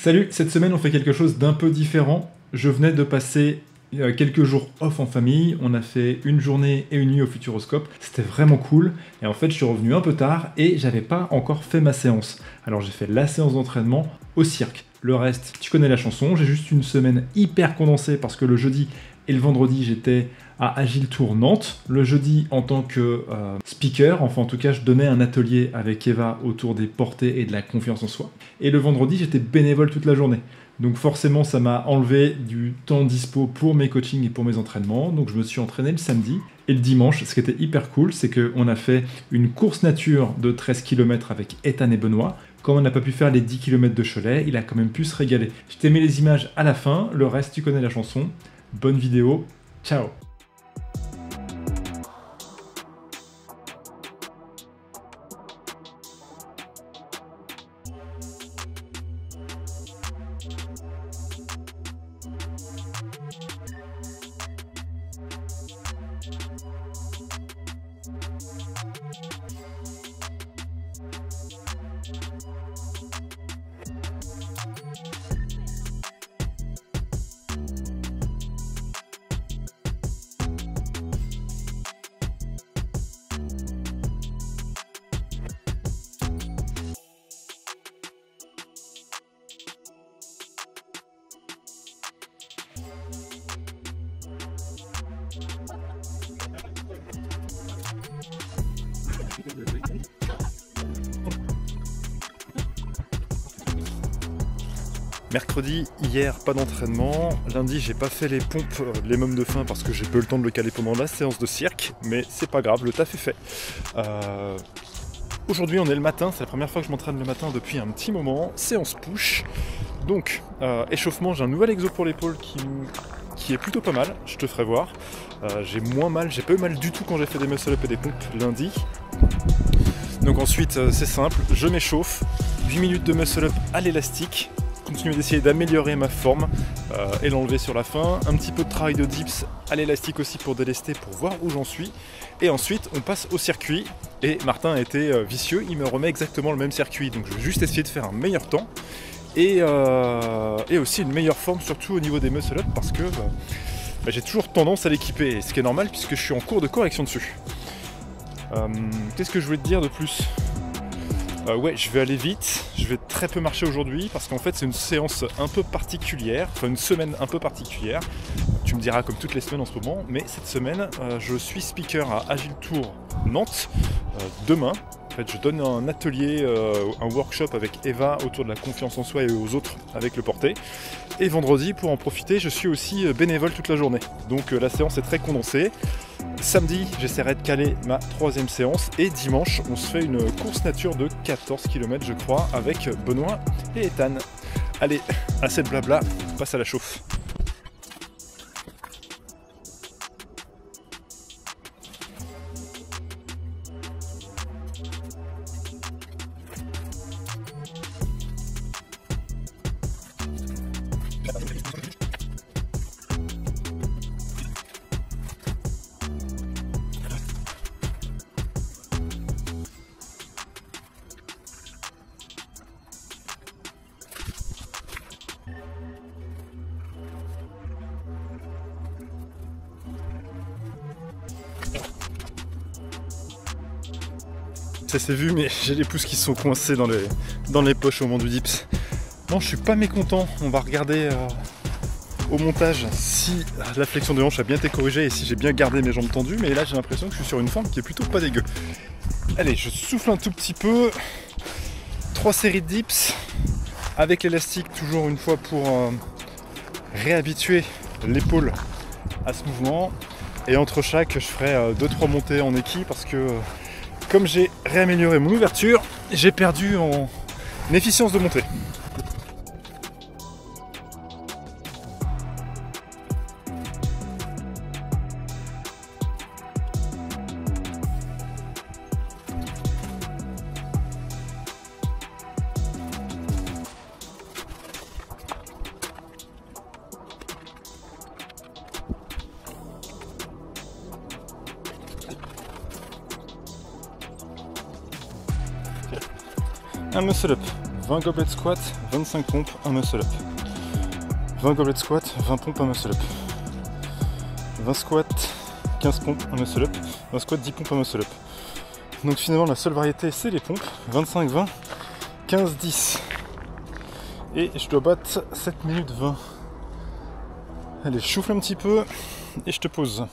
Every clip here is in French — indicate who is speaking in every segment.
Speaker 1: Salut, cette semaine on fait quelque chose d'un peu différent. Je venais de passer quelques jours off en famille, on a fait une journée et une nuit au Futuroscope, c'était vraiment cool, et en fait je suis revenu un peu tard et j'avais pas encore fait ma séance. Alors j'ai fait la séance d'entraînement au cirque. Le reste, tu connais la chanson, j'ai juste une semaine hyper condensée parce que le jeudi et le vendredi j'étais à Agile Tour Nantes. Le jeudi en tant que speaker, enfin en tout cas je donnais un atelier avec Eva autour des portées et de la confiance en soi. Et le vendredi j'étais bénévole toute la journée. Donc forcément ça m'a enlevé du temps dispo pour mes coachings et pour mes entraînements. Donc je me suis entraîné le samedi et le dimanche. Ce qui était hyper cool, c'est qu'on a fait une course nature de 13 km avec Ethan et Benoît. Comme on n'a pas pu faire les 10 km de Cholet, il a quand même pu se régaler. Je t'ai mis les images à la fin, le reste tu connais la chanson. Bonne vidéo, ciao!
Speaker 2: Mercredi, hier, pas d'entraînement. Lundi, j'ai pas fait les pompes, les mômes de faim parce que j'ai pas eu le temps de le caler pendant la séance de cirque, mais c'est pas grave, le taf est fait. Aujourd'hui, on est le matin, c'est la première fois que je m'entraîne le matin depuis un petit moment. Séance push. Donc, échauffement, j'ai un nouvel exo pour l'épaule qui est plutôt pas mal, je te ferai voir. J'ai moins mal, j'ai pas eu mal du tout quand j'ai fait des muscle-up et des pompes lundi. Donc ensuite, c'est simple, je m'échauffe, 8 minutes de muscle-up à l'élastique. Continuer d'essayer d'améliorer ma forme et l'enlever sur la fin. Un petit peu de travail de dips à l'élastique aussi pour délester, pour voir où j'en suis. Et ensuite, on passe au circuit. Et Martin a été vicieux, il me remet exactement le même circuit. Donc je vais juste essayer de faire un meilleur temps. Et aussi une meilleure forme, surtout au niveau des muscle-up, parce que j'ai toujours tendance à l'équiper. Ce qui est normal puisque je suis en cours de correction dessus. Qu'est-ce que je voulais te dire de plus ? Ouais, je vais aller vite, je vais très peu marcher aujourd'hui parce qu'en fait c'est une séance un peu particulière, enfin une semaine un peu particulière. Tu me diras comme toutes les semaines en ce moment, mais cette semaine je suis speaker à Agile Tour Nantes demain. En fait, je donne un atelier, un workshop avec Eva autour de la confiance en soi et aux autres avec le porté. Et vendredi, pour en profiter, je suis aussi bénévole toute la journée. Donc la séance est très condensée. Samedi, j'essaierai de caler ma 3e séance. Et dimanche, on se fait une course nature de 14 km, je crois, avec Benoît et Ethan. Allez, assez de blabla, on passe à la chauffe. Ça s'est vu, mais j'ai les pouces qui sont coincés dans les poches au moment du dips. Non, je suis pas mécontent. On va regarder au montage si la flexion de hanche a bien été corrigée et si j'ai bien gardé mes jambes tendues. Mais là, j'ai l'impression que je suis sur une forme qui est plutôt pas dégueu. Allez, je souffle un tout petit peu. 3 séries de dips avec l'élastique, toujours une fois pour réhabituer l'épaule à ce mouvement. Et entre chaque, je ferai 2-3 montées en équilibre parce que comme j'ai réamélioré mon ouverture, j'ai perdu en efficience de montée. Un muscle up 20 goblet squat, 25 pompes, 1 muscle up. 20 goblet squat, 20 pompes, 1 muscle up. 20 squats, 15 pompes, 1 muscle up. 20 squats, 10 pompes, 1 muscle up. Donc finalement la seule variété c'est les pompes. 25, 20, 15, 10. Et je dois battre 7 minutes 20. Allez, je souffle un petit peu et je te pose.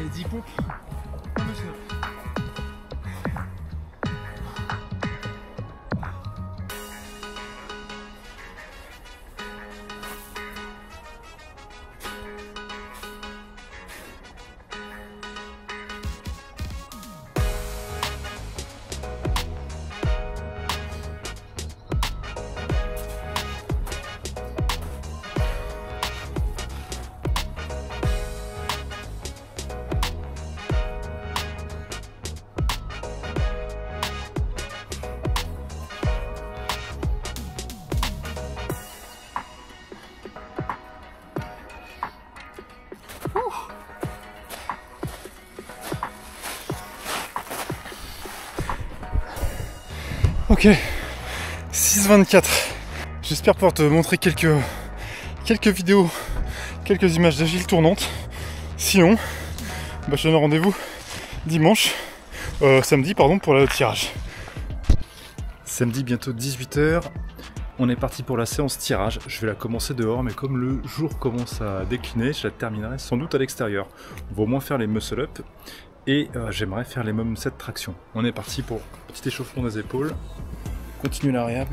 Speaker 2: Allez, 10 pompes. Ok, 6,24. J'espère pouvoir te montrer quelques vidéos, quelques images d'agile tournantes. Sinon, bah, je te donne rendez-vous dimanche, samedi pardon, pour le tirage. Samedi, bientôt 18h. On est parti pour la séance tirage. Je vais la commencer dehors, mais comme le jour commence à décliner, je la terminerai sans doute à l'extérieur. On va au moins faire les muscle-up. Et j'aimerais faire les mêmes 7 tractions. On est parti pour un petit échauffement des épaules. Continue la réhab.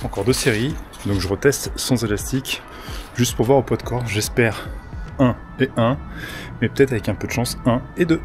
Speaker 2: Encore 2 séries, donc je reteste sans élastique, juste pour voir au poids de corps. J'espère 1 et 1, mais peut-être avec un peu de chance 1 et 2.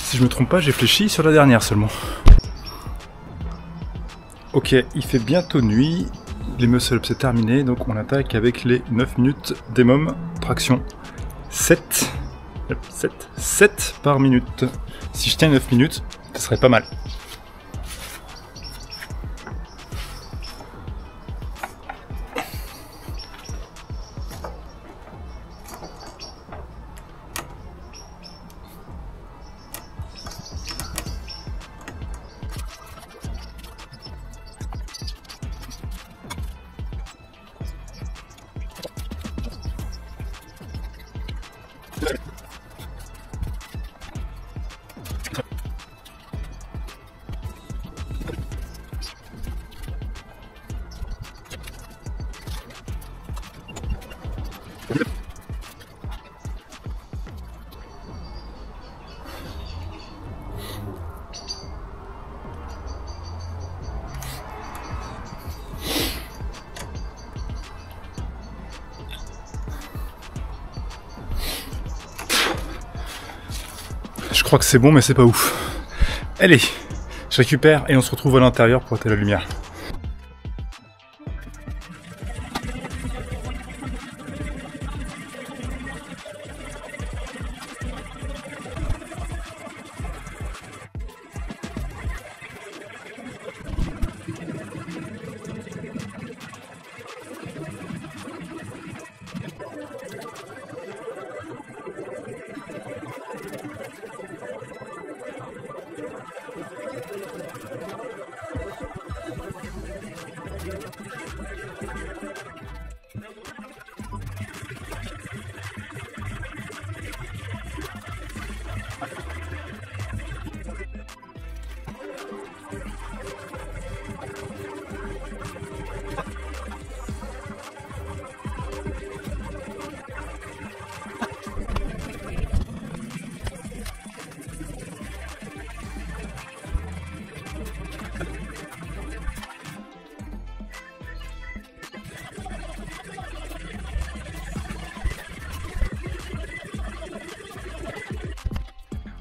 Speaker 2: Si je me trompe pas, j'ai fléchi sur la dernière seulement. Ok, il fait bientôt nuit, les muscle-ups c'est terminé, donc on attaque avec les 9 minutes d'EMOM, traction 7 par minute. Si je tiens 9 minutes, ce serait pas mal. Je crois que c'est bon, mais c'est pas ouf. Allez, je récupère et on se retrouve à l'intérieur pour éteindre la lumière.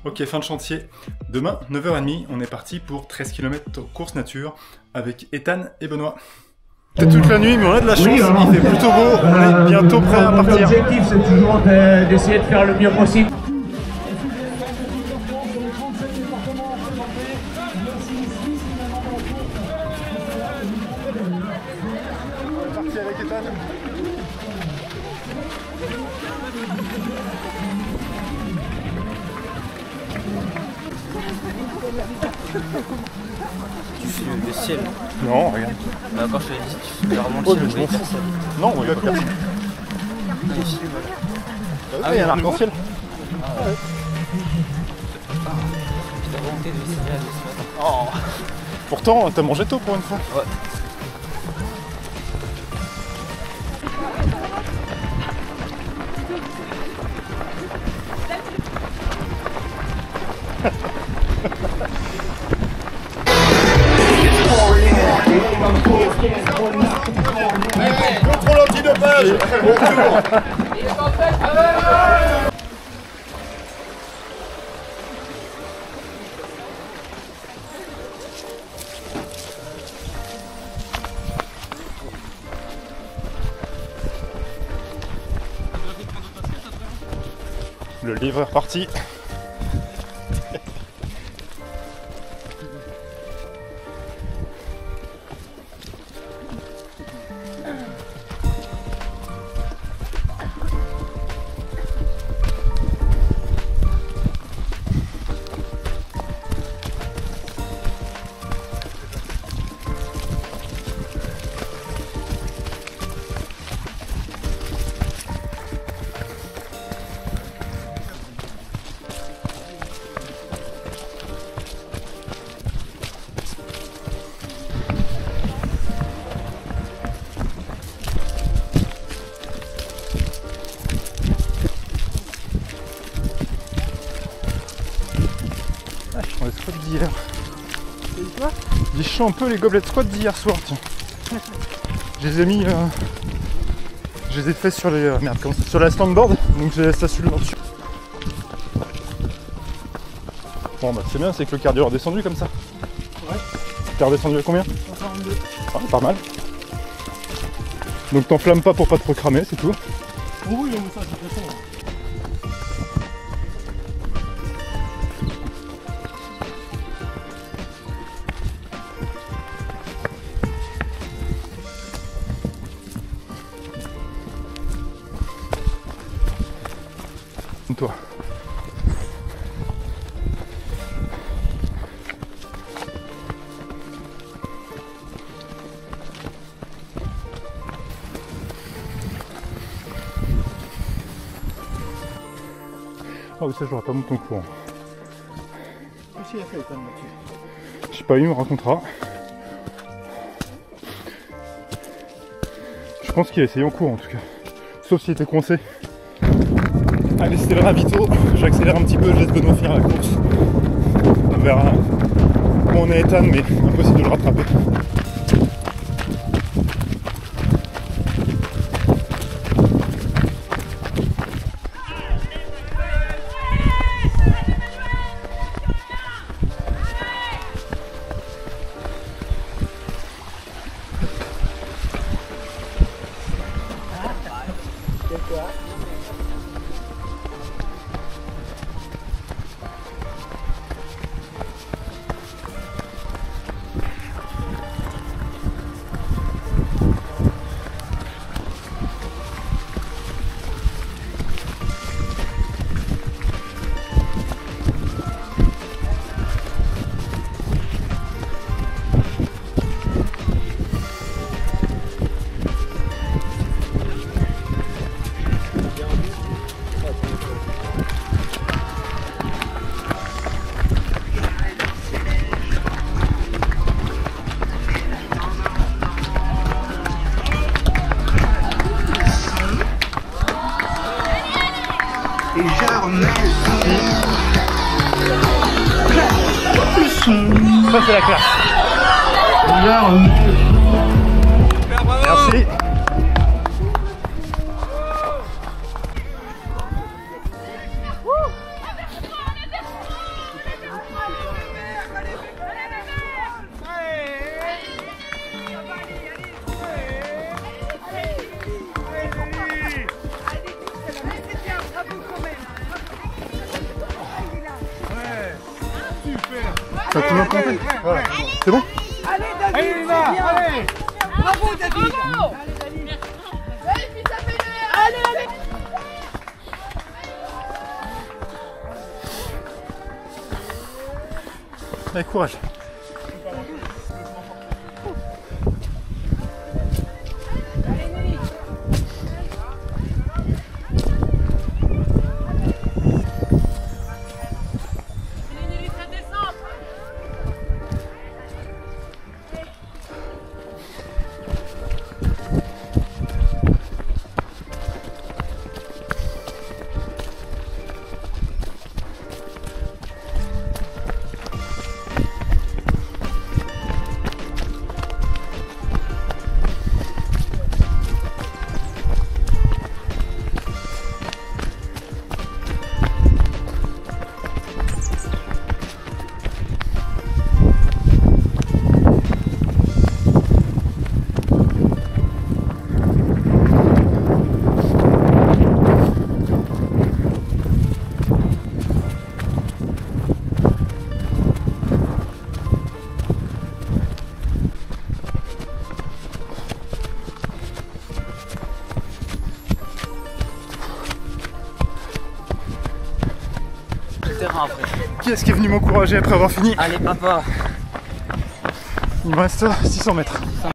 Speaker 2: Ok, fin de chantier. Demain, 9h30, on est parti pour 13 km course nature avec Ethan et Benoît. C'est toute la nuit, mais on a de la chance, il fait plutôt beau, on est bientôt prêt à partir.
Speaker 3: L'objectif, c'est toujours d'essayer de faire le mieux possible.
Speaker 2: On est parti avec Ethan.
Speaker 4: Tu fais le ciel.
Speaker 2: Non, regarde.
Speaker 4: Quand je te dis, tu fais vraiment le ciel, je voyais personne.
Speaker 2: Non, on regarde personne.
Speaker 4: Il filme.
Speaker 2: Ah oui, il y a un arc-en-ciel.
Speaker 4: J'ai la volonté de signaler ce matin.
Speaker 2: Oh. Pourtant, t'as mangé tôt pour une fois.
Speaker 4: Ouais.
Speaker 2: Contrôle antidopage. Le livre est reparti. Les squats d'hier. J'ai chié un peu les gobelets de squat d'hier soir, tiens. Je les ai mis. Je les ai fait sur les. Merde, comment ça, sur la standboard, donc j'ai ça sur le dessus. Bon bah c'est bien, c'est que le cardio est redescendu comme ça. Ouais. T'es redescendu à combien? 142. Ah, pas mal. Donc t'enflammes pas pour pas trop cramer, c'est tout.
Speaker 5: Oh oui, mais ça, c'est très bon.
Speaker 2: Toi. Ah oui, ça j'aurais pas monté ton courant.
Speaker 5: Qu'est-ce qu'il a fait, Ethan, là-dessus?
Speaker 2: Je sais pas, il me racontera. Je pense qu'il a essayé en cours en tout cas. Sauf s'il était coincé. Allez, c'était le ravito. J'accélère un petit peu, je laisse Benoît finir la course. On verra où on est Ethan, mais impossible de le rattraper.
Speaker 3: Et je remets
Speaker 2: Ça c'est la classe. Merci. Ça tourne un peu en fait. Voilà. C'est bon?
Speaker 3: Allez David, c'est bien. Allez. Bravo David. Allez.
Speaker 2: Allez, courage.
Speaker 4: Terrain après.
Speaker 2: Qui est-ce qui est venu m'encourager après avoir fini?
Speaker 4: Allez papa.
Speaker 2: Il me reste 600 mètres.